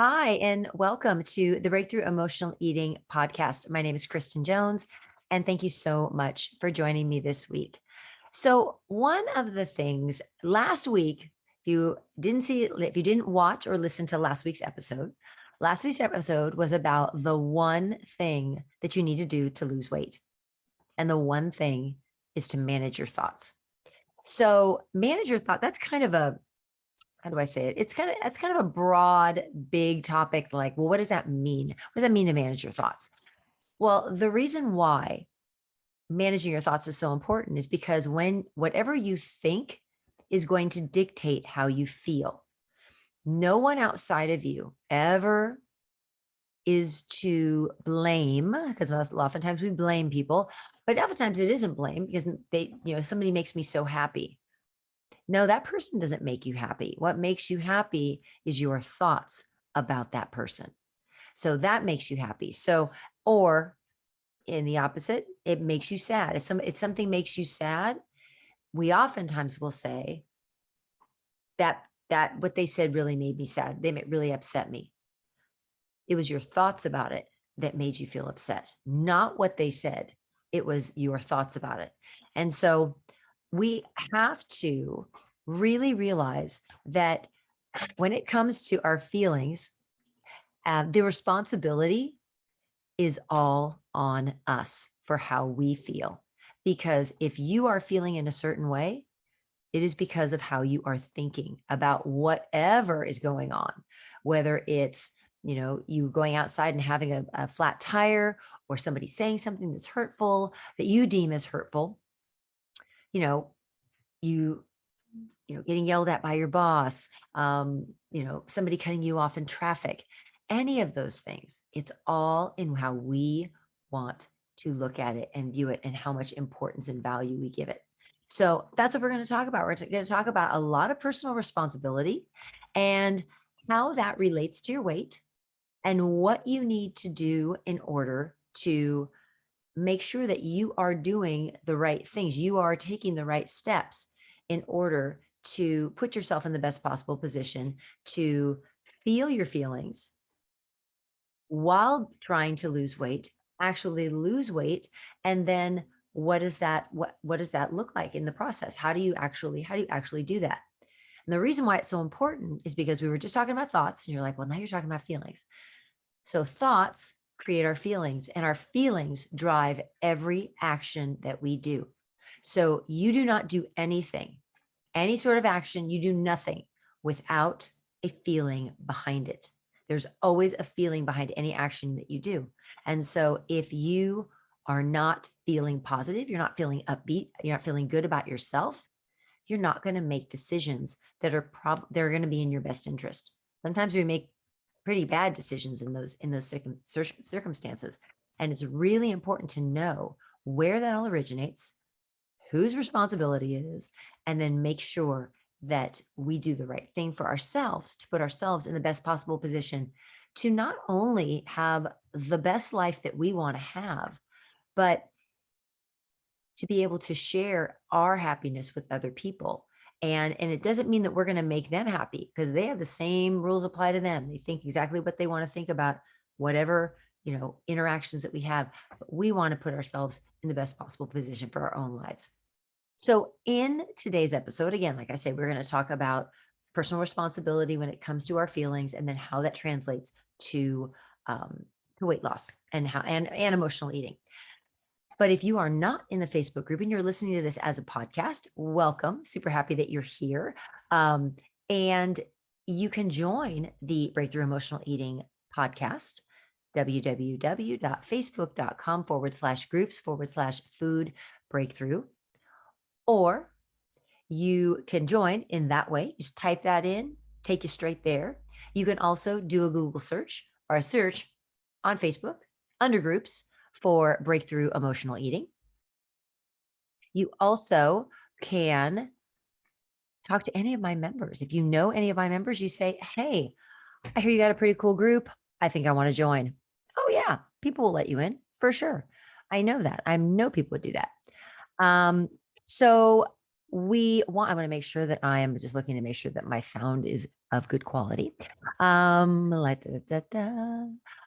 Hi, and welcome to the Breakthrough Emotional Eating podcast. My name is Kristen Jones, and thank you so much for joining me this week. So, one of the things last week, if you didn't watch or listen to last week's episode was about the one thing that you need to do to lose weight. And the one thing is to manage your thoughts. So, manage your thought, that's kind of a how do I say it? That's kind of a broad, big topic. Like, well, what does that mean? What does that mean to manage your thoughts? Well, the reason why managing your thoughts is so important is because when whatever you think is going to dictate how you feel. No one outside of you ever is to blame because oftentimes we blame people, but oftentimes it isn't blame because somebody makes me so happy. No, that person doesn't make you happy. What makes you happy is your thoughts about that person. So that makes you happy. Or in the opposite, it makes you sad. If something makes you sad, we oftentimes will say that what they said really made me sad. Really upset me. It was your thoughts about it that made you feel upset, not what they said. It was your thoughts about it. And so we have to really realize that when it comes to our feelings, the responsibility is all on us for how we feel. Because if you are feeling in a certain way, it is because of how you are thinking about whatever is going on, whether it's, you going outside and having a flat tire or somebody saying something that's hurtful that you deem as hurtful, you know, you getting yelled at by your boss, somebody cutting you off in traffic, any of those things. It's all in how we want to look at it and view it and how much importance and value we give it. So that's what we're going to talk about. We're going to talk about a lot of personal responsibility and how that relates to your weight and what you need to do in order to make sure that you are doing the right things. You are taking the right steps in order to put yourself in the best possible position to feel your feelings while trying to lose weight, actually lose weight. And then what does that look like in the process? How do you actually do that? And the reason why it's so important is because we were just talking about thoughts and you're like, well, now you're talking about feelings. So thoughts create our feelings and our feelings drive every action that we do. So you do not do anything, any sort of action, you do nothing without a feeling behind it. There's always a feeling behind any action that you do. And so if you are not feeling positive, you're not feeling upbeat, you're not feeling good about yourself, you're not going to make decisions that are they're going to be in your best interest. Sometimes we make pretty bad decisions in those circumstances. And it's really important to know where that all originates, whose responsibility it is, and then make sure that we do the right thing for ourselves to put ourselves in the best possible position to not only have the best life that we want to have, but to be able to share our happiness with other people. And it doesn't mean that we're going to make them happy because they have the same rules apply to them. They think exactly what they want to think about whatever, interactions that we have. But we want to put ourselves in the best possible position for our own lives. So in today's episode, again, like I said, we're going to talk about personal responsibility when it comes to our feelings and then how that translates to weight loss and and emotional eating. But if you are not in the Facebook group and you're listening to this as a podcast, welcome. Super happy that you're here. And you can join the Breakthrough Emotional Eating podcast, www.facebook.com/groups/food breakthrough. Or you can join in that way. Just type that in, take you straight there. You can also do a Google search or a search on Facebook under groups for Breakthrough Emotional Eating. You also can talk to any of my members. If you know any of my members, you say, hey, I hear you got a pretty cool group. I think I want to join. Oh, yeah, people will let you in for sure. I know that. I know people would do that. So I want to make sure that I am just looking to make sure that my sound is of good quality. Like,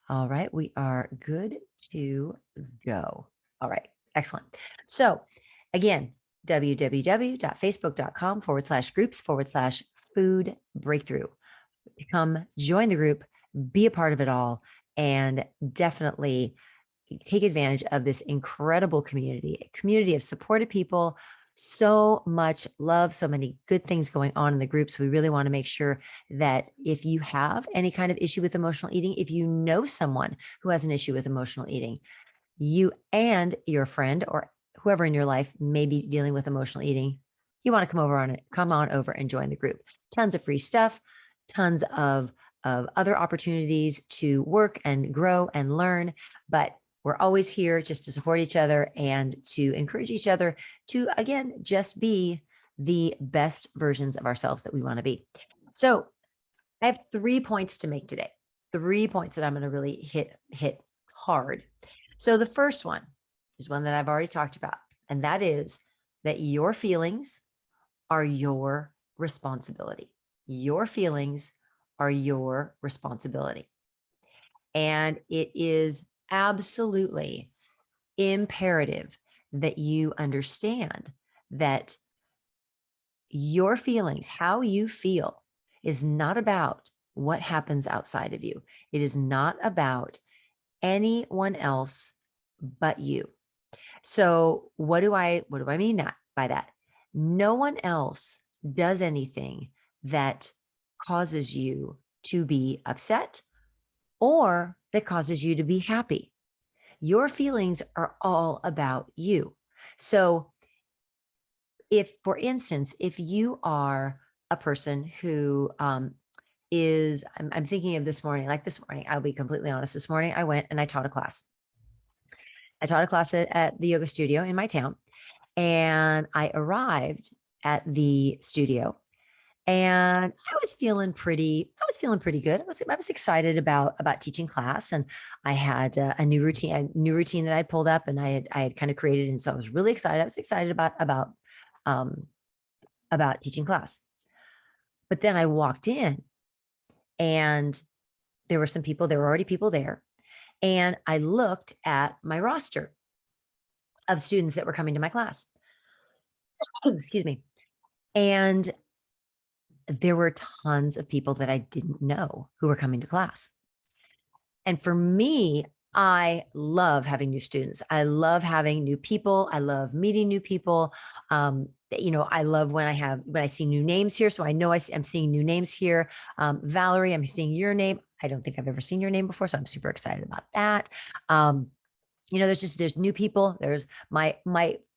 all right, we are good to go. All right, excellent. So again, www.facebook.com/groups/food breakthrough. Come join the group, be a part of it all, and definitely take advantage of this incredible community, a community of supported people, so much love, so many good things going on in the groups. We really want to make sure that if you have any kind of issue with emotional eating, if you know someone who has an issue with emotional eating, you and your friend or whoever in your life may be dealing with emotional eating, you want to come on over and join the group. Tons of free stuff, tons of other opportunities to work and grow and learn. But we're always here just to support each other and to encourage each other to, again, just be the best versions of ourselves that we want to be. So I have 3 points to make today. 3 points that I'm going to really hit hard. So the first one is one that I've already talked about, and that is that your feelings are your responsibility. Your feelings are your responsibility. And it is absolutely imperative that you understand that your feelings, how you feel, is not about what happens outside of you. It is not about anyone else but you. So what do I mean that by that? No one else does anything that causes you to be upset or that causes you to be happy. Your feelings are all about you. So if, for instance, if you are a person who I'm thinking of this morning, like this morning, I'll be completely honest. This morning I went and I taught a class. I taught a class at the yoga studio in my town. And I arrived at the studio and I was feeling pretty good. I was excited about teaching class, and I had a new routine that I pulled up and I had kind of created. And so I was really excited. I was excited um, about teaching class. But then I walked in and there were already people there. And I looked at my roster of students that were coming to my class. Excuse me. And there were tons of people that I didn't know who were coming to class. And for me, I love having new students. I love having new people. I love meeting new people. I love when I see new names here. So I know I'm seeing new names here. Valerie, I'm seeing your name. I don't think I've ever seen your name before, so I'm super excited about that. There's new people. There's my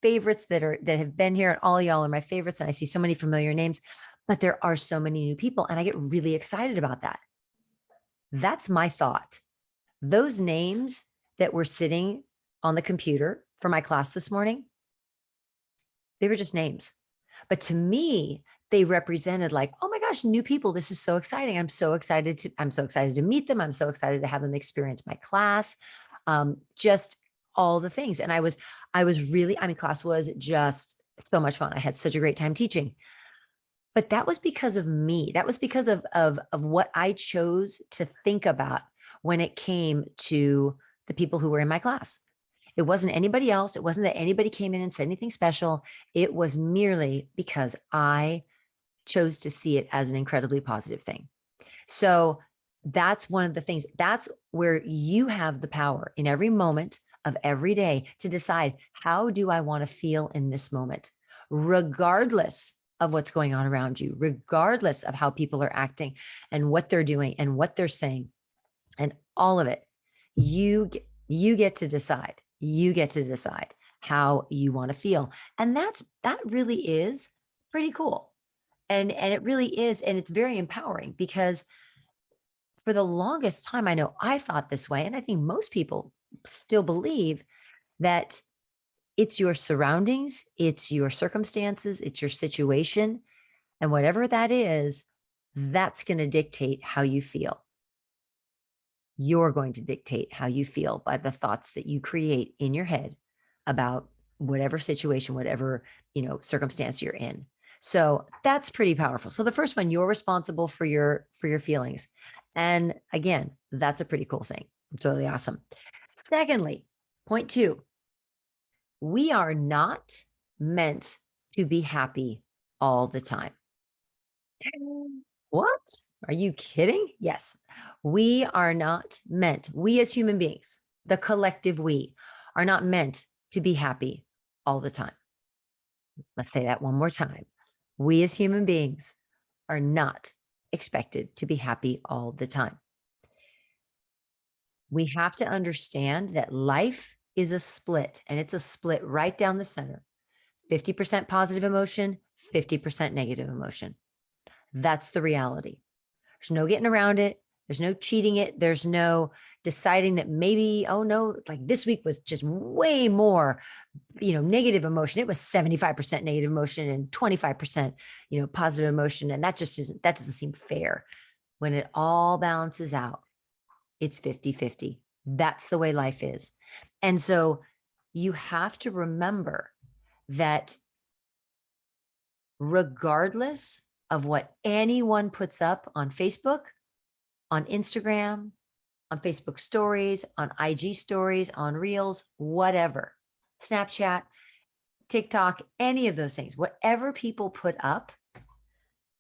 favorites that have been here, and all y'all are my favorites. And I see so many familiar names, but there are so many new people, and I get really excited about that. That's my thought. Those names that were sitting on the computer for my class this morning, they were just names. But to me, they represented like, oh my gosh, new people. This is so exciting. I'm so excited to meet them. I'm so excited to have them experience my class. Just all the things. And I was really, class was just so much fun. I had such a great time teaching. But that was because of me. That was because of what I chose to think about when it came to the people who were in my class. It wasn't anybody else. It wasn't that anybody came in and said anything special. It was merely because I chose to see it as an incredibly positive thing. So that's one of the things. That's where you have the power in every moment of every day to decide, how do I want to feel in this moment, regardless of what's going on around you, regardless of how people are acting and what they're doing and what they're saying and all of it. You get to decide. You get to decide how you want to feel. And that really is pretty cool. And it really is. And it's very empowering, because for the longest time, I know I thought this way. And I think most people still believe that it's your surroundings, it's your circumstances, it's your situation. And whatever that is, that's going to dictate how you feel. You're going to dictate how you feel by the thoughts that you create in your head about whatever situation, whatever, circumstance you're in. So that's pretty powerful. So the first one, you're responsible for your feelings. And again, that's a pretty cool thing. It's really awesome. Secondly, point two, we are not meant to be happy all the time. What? Are you kidding? Yes. We are not meant, we as human beings, the collective we, are not meant to be happy all the time. Let's say that one more time. We as human beings are not expected to be happy all the time. We have to understand that life is a split, and it's a split right down the center. 50% positive emotion, 50% negative emotion. That's the reality. There's no getting around it. There's no cheating it. There's no deciding that maybe, oh no, like this week was just way more, negative emotion. It was 75% negative emotion and 25%, positive emotion. And that doesn't seem fair. When it all balances out, it's 50-50. That's the way life is. And so you have to remember that regardless of what anyone puts up on Facebook, on Instagram, on Facebook stories, on IG stories, on Reels, whatever, Snapchat, TikTok, any of those things, whatever people put up,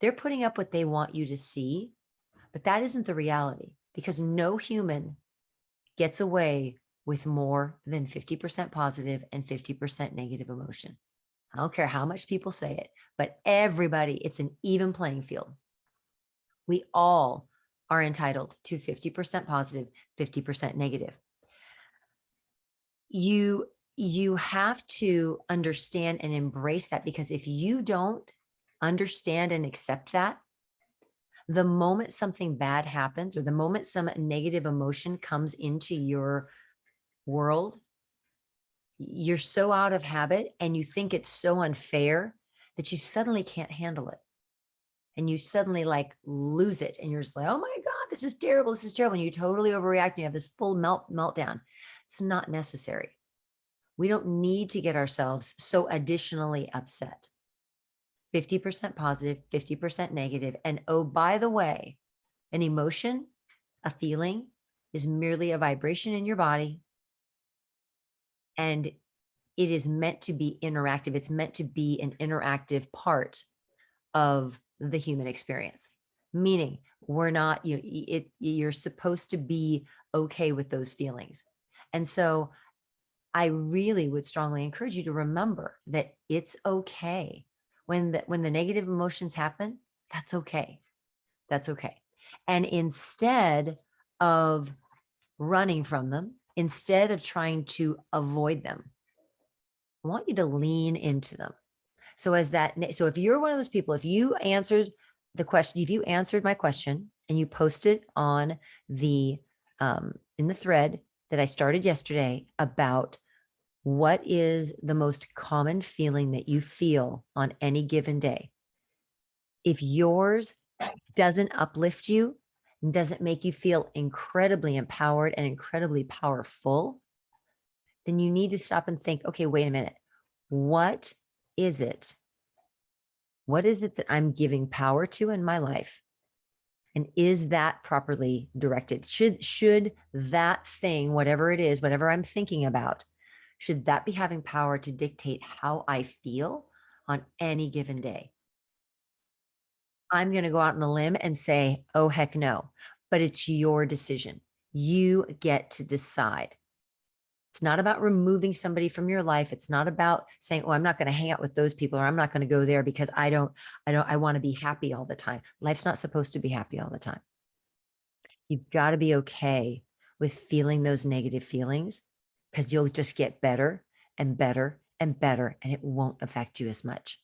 they're putting up what they want you to see. But that isn't the reality, because no human gets away with more than 50% positive and 50% negative emotion. I don't care how much people say it, but everybody, it's an even playing field. We all are entitled to 50% positive, 50% negative. You have to understand and embrace that, because if you don't understand and accept that, the moment something bad happens or the moment some negative emotion comes into your world, you're so out of habit and you think it's so unfair that you suddenly can't handle it. And you suddenly like lose it. And you're just like, oh my God, this is terrible. This is terrible. And you totally overreact. And you have this full meltdown. It's not necessary. We don't need to get ourselves so additionally upset. 50% positive, 50% negative. And oh, by the way, an emotion, a feeling is merely a vibration in your body. And it is meant to be interactive. It's meant to be an interactive part of the human experience. Meaning we're not, you're supposed to be okay with those feelings. And so I really would strongly encourage you to remember that it's okay when the negative emotions happen. That's okay. That's okay. And instead of running from them, instead of trying to avoid them, I want you to lean into them. So if you're one of those people, if you answered my question and you posted on the in the thread that I started yesterday about what is the most common feeling that you feel on any given day, if yours doesn't uplift you and doesn't make you feel incredibly empowered and incredibly powerful, then you need to stop and think, okay, wait a minute. What is it? What is it that I'm giving power to in my life? And is that properly directed? Should that thing, whatever it is, whatever I'm thinking about, should that be having power to dictate how I feel on any given day? I'm going to go out on a limb and say, oh, heck no. But it's your decision. You get to decide. It's not about removing somebody from your life. It's not about saying, oh, I'm not going to hang out with those people, or I'm not going to go there because I want to be happy all the time. Life's not supposed to be happy all the time. You've got to be okay with feeling those negative feelings, because you'll just get better and better and better, and it won't affect you as much.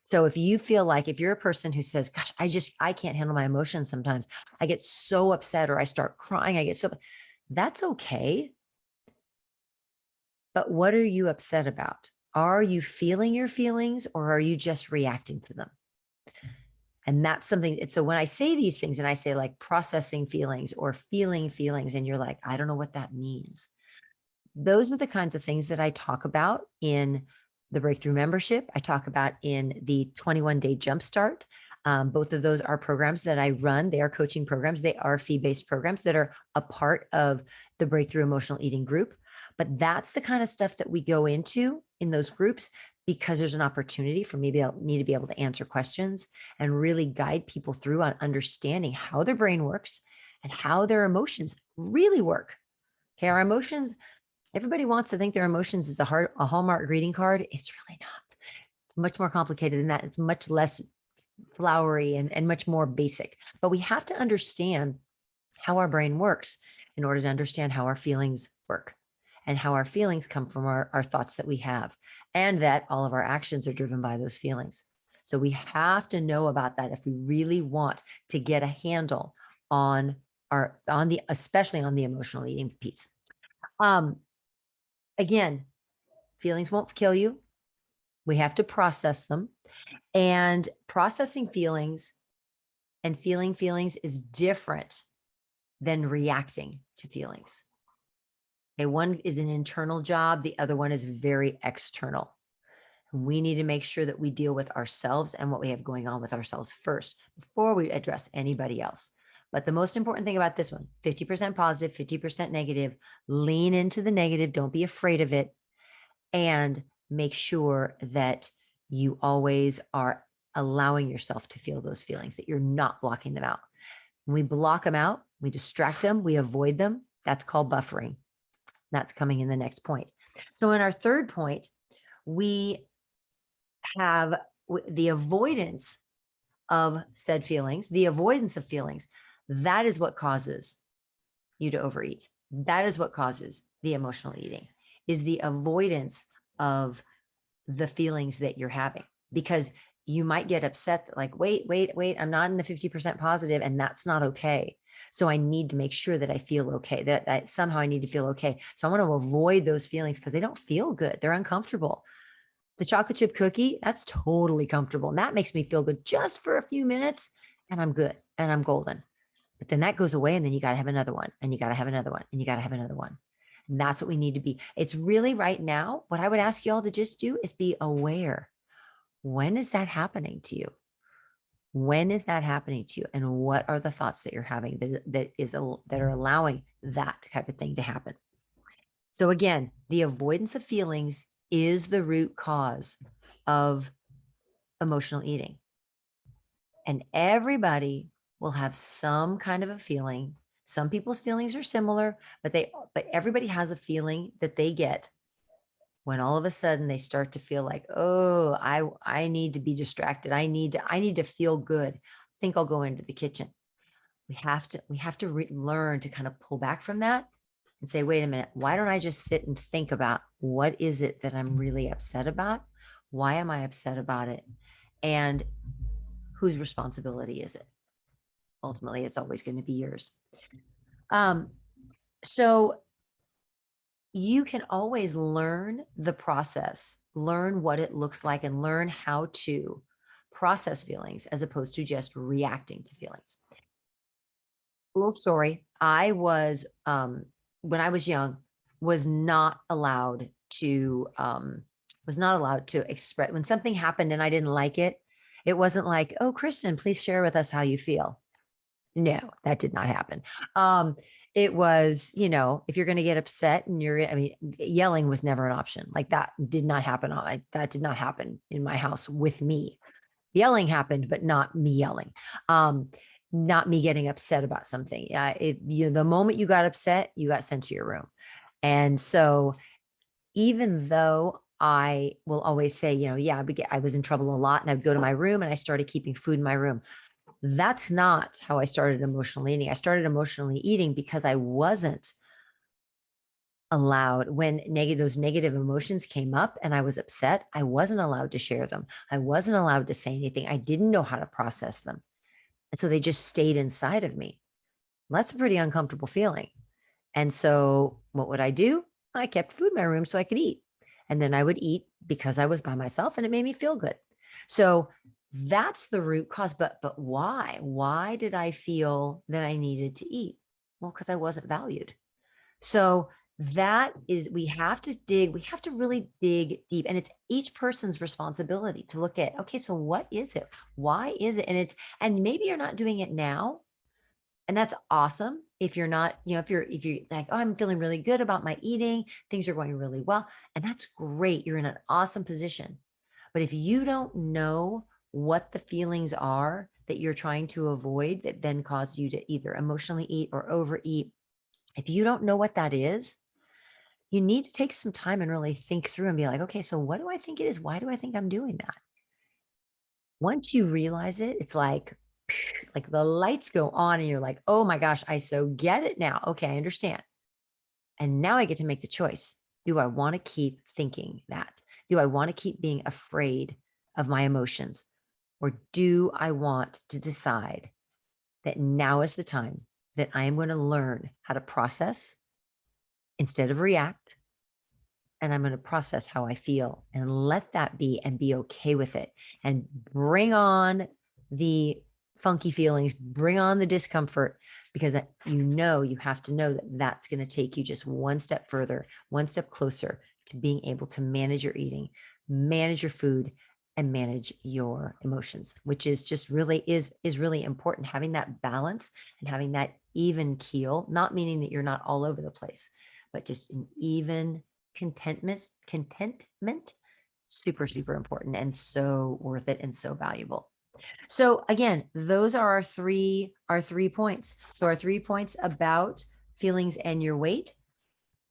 So if you feel like, if you're a person who says, gosh, I can't handle my emotions sometimes, I get so upset or I start crying, that's okay. But what are you upset about? Are you feeling your feelings, or are you just reacting to them? And that's something. So when I say these things and I say like processing feelings or feeling feelings, and you're like, I don't know what that means. Those are the kinds of things that I talk about in the Breakthrough membership. I talk about in the 21-day jumpstart. Both of those are programs that I run. They are coaching programs. They are fee-based programs that are a part of the Breakthrough Emotional Eating group. But that's the kind of stuff that we go into in those groups because there's an opportunity for me to be able to answer questions and really guide people through on understanding how their brain works and how their emotions really work. Okay, our emotions, everybody wants to think their emotions is a Hallmark greeting card. It's really not. It's much more complicated than that. It's much less flowery and much more basic. But we have to understand how our brain works in order to understand how our feelings work and how our feelings come from our thoughts that we have, and that all of our actions are driven by those feelings. So we have to know about that if we really want to get a handle on especially on the emotional eating piece. Again, feelings won't kill you. We have to process them. And processing feelings and feeling feelings is different than reacting to feelings. Okay, one is an internal job, the other one is very external. And we need to make sure that we deal with ourselves and what we have going on with ourselves first before we address anybody else. But the most important thing about this one, 50% positive, 50% negative, lean into the negative. Don't be afraid of it. And make sure that you always are allowing yourself to feel those feelings, that you're not blocking them out. When we block them out, we distract them, we avoid them. That's called buffering. That's coming in the next point. So in our third point, we have the avoidance of said feelings, the avoidance of feelings. That is what causes you to overeat. That is what causes the emotional eating, is the avoidance of the feelings that you're having, because you might get upset that like, wait, I'm not in the 50% positive, and that's not okay. So I need to make sure that I feel okay, that somehow I need to feel okay. So I want to avoid those feelings because they don't feel good. They're uncomfortable. The chocolate chip cookie, that's totally comfortable. And that makes me feel good just for a few minutes, and I'm good and I'm golden. But then that goes away, and then you got to have another one, and you got to have another one, and you got to have another one. And that's what we need to be. It's really right now, what I would ask you all to just do is be aware. When is that happening to you? When is that happening to you? And what are the thoughts that you're having that are allowing that type of thing to happen? So again, the avoidance of feelings is the root cause of emotional eating. And everybody will have some kind of a feeling. Some people's feelings are similar, but everybody has a feeling that they get when all of a sudden they start to feel like, oh, I need to be distracted. I need to feel good. I think I'll go into the kitchen. We have to learn to kind of pull back from that and say, wait a minute, why don't I just sit and think about what is it that I'm really upset about? Why am I upset about it? And whose responsibility is it? Ultimately, it's always going to be yours. So you can always learn the process, learn what it looks like, and learn how to process feelings as opposed to just reacting to feelings. A little story. I was, when I was young, was not allowed to express when something happened and I didn't like it. It wasn't like, oh, Kristen, please share with us how you feel. No, that did not happen. It was, if you're going to get upset and yelling was never an option. Like that did not happen. That did not happen in my house with me. Yelling happened, but not me yelling. Not me getting upset about something. The moment you got upset, you got sent to your room. And so even though I will always say, I was in trouble a lot, and I'd go to my room and I started keeping food in my room. That's not how I started emotional eating. I started emotionally eating because I wasn't allowed, when those negative emotions came up and I was upset, I wasn't allowed to share them. I wasn't allowed to say anything. I didn't know how to process them. And so they just stayed inside of me. That's a pretty uncomfortable feeling. And so what would I do? I kept food in my room so I could eat. And then I would eat because I was by myself and it made me feel good. So that's the root cause. But why? Why did I feel that I needed to eat? Well, because I wasn't valued. So we have to really dig deep. And it's each person's responsibility to look at, okay, so what is it? Why is it? And maybe you're not doing it now. And that's awesome. If you're not, if you're like, oh, I'm feeling really good about my eating, things are going really well. And that's great. You're in an awesome position. But if you don't know what the feelings are that you're trying to avoid that then cause you to either emotionally eat or overeat, if you don't know what that is, you need to take some time and really think through and be like, okay, so what do I think it is? Why do I think I'm doing that? Once you realize it, it's like the lights go on and you're like, oh my gosh, I so get it now. Okay, I understand. And now I get to make the choice. Do I want to keep thinking that? Do I want to keep being afraid of my emotions? Or do I want to decide that now is the time that I am going to learn how to process instead of react? And I'm going to process how I feel and let that be and be okay with it and bring on the funky feelings, bring on the discomfort, because you have to know that that's going to take you just one step further, one step closer to being able to manage your eating, manage your food, and manage your emotions, which is just really is really important. Having that balance and having that even keel, not meaning that you're not all over the place, but just an even contentment, super, super important and so worth it and so valuable. So again, those are our three points. So our 3 points about feelings and your weight.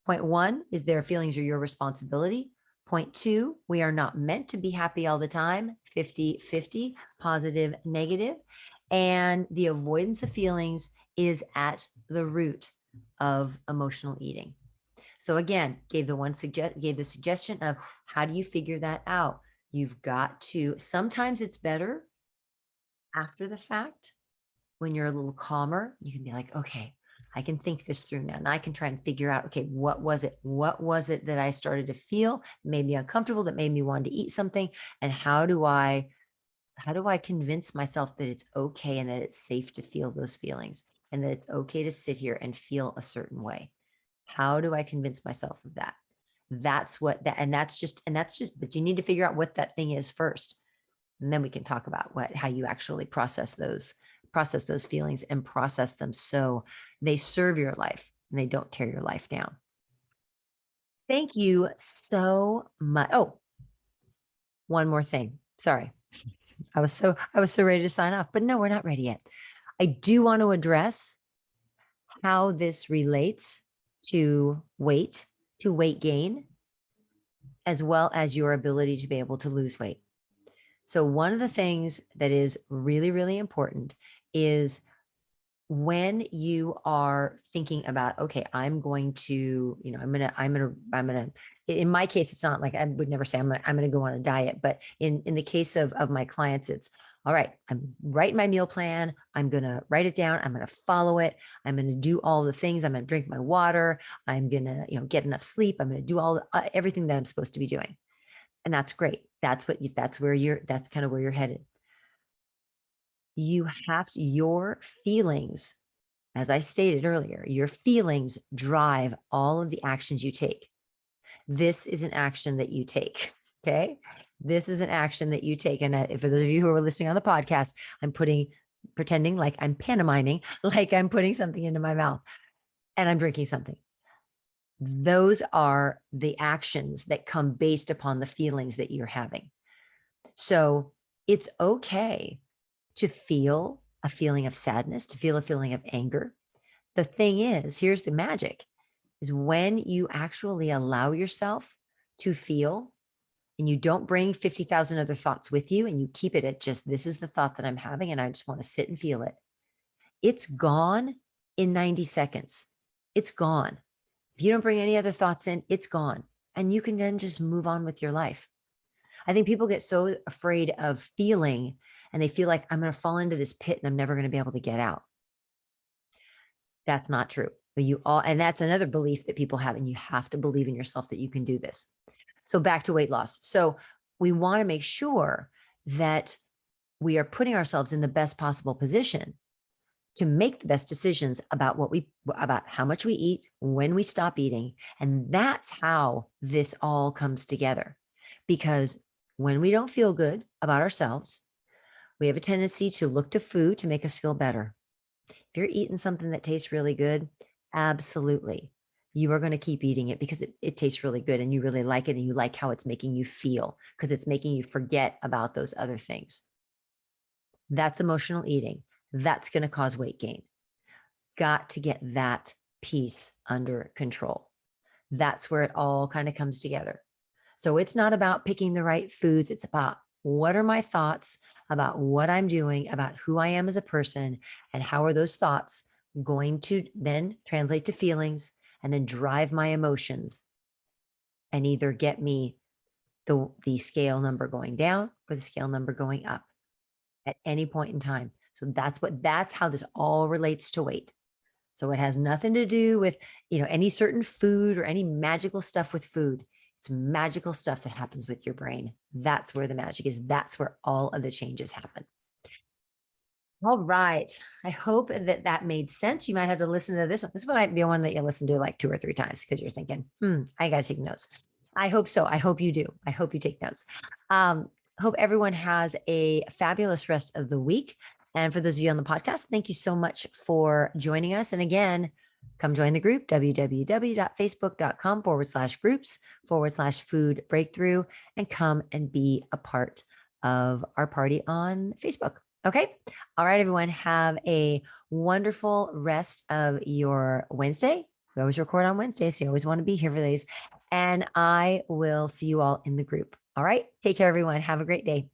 Point one is their feelings are your responsibility. Point two, we are not meant to be happy all the time, 50-50, positive, negative. And the avoidance of feelings is at the root of emotional eating. So again, gave the suggestion of how do you figure that out? You've got to, sometimes it's better after the fact when you're a little calmer, you can be like, okay, I can think this through now. And I can try and figure out, okay, what was it? What was it that I started to feel made me uncomfortable, that made me want to eat something? And how do I convince myself that it's okay and that it's safe to feel those feelings and that it's okay to sit here and feel a certain way? How do I convince myself of that? That's what that, but you need to figure out what that thing is first. And then we can talk about how you actually process those feelings and process them so they serve your life and they don't tear your life down. Thank you so much. Oh, one more thing. Sorry. I was so ready to sign off, but no, we're not ready yet. I do want to address how this relates to weight gain, as well as your ability to be able to lose weight. So one of the things that is really, really important is when you are thinking about, okay, I'm going to, in my case, it's not like I would never say I'm gonna go on a diet, but in the case of my clients, it's all right, I'm writing my meal plan. I'm going to write it down. I'm going to follow it. I'm going to do all the things. I'm going to drink my water. I'm going to, get enough sleep. I'm going to do everything that I'm supposed to be doing. And that's great. That's kind of where you're headed. Your feelings, as I stated earlier, your feelings drive all of the actions you take. This is an action that you take. Okay. This is an action that you take. And for those of you who are listening on the podcast, I'm pretending like I'm pantomiming, like I'm putting something into my mouth and I'm drinking something. Those are the actions that come based upon the feelings that you're having. So it's okay to feel a feeling of sadness, to feel a feeling of anger. The thing is, here's the magic, is when you actually allow yourself to feel and you don't bring 50,000 other thoughts with you and you keep it at just, this is the thought that I'm having and I just want to sit and feel it. It's gone in 90 seconds. It's gone. If you don't bring any other thoughts in, it's gone. And you can then just move on with your life. I think people get so afraid of feeling and they feel like I'm going to fall into this pit and I'm never going to be able to get out. That's not true. And that's another belief that people have, and you have to believe in yourself that you can do this. So back to weight loss. So we want to make sure that we are putting ourselves in the best possible position to make the best decisions about about how much we eat, when we stop eating. And that's how this all comes together. Because when we don't feel good about ourselves, we have a tendency to look to food to make us feel better. If you're eating something that tastes really good, absolutely. You are going to keep eating it because it tastes really good and you really like it and you like how it's making you feel because it's making you forget about those other things. That's emotional eating. That's going to cause weight gain. Got to get that piece under control. That's where it all kind of comes together. So it's not about picking the right foods. It's about what are my thoughts about what I'm doing, about who I am as a person, and how are those thoughts going to then translate to feelings and then drive my emotions and either get me the scale number going down or the scale number going up at any point in time. So that's how this all relates to weight. So it has nothing to do with, any certain food or any magical stuff with food. It's magical stuff that happens with your brain. That's where the magic is. That's where all of the changes happen. All right. I hope that that made sense. You might have to listen to this one. This might be one that you listen to like 2 or 3 times because you're thinking, I got to take notes. I hope so. I hope you do. I hope you take notes. Hope everyone has a fabulous rest of the week. And for those of you on the podcast, thank you so much for joining us. And again, come join the group, www.facebook.com/groups/food breakthrough, and come and be a part of our party on Facebook. Okay. All right, everyone. Have a wonderful rest of your Wednesday. We always record on Wednesdays, so you always want to be here for these. And I will see you all in the group. All right. Take care, everyone. Have a great day.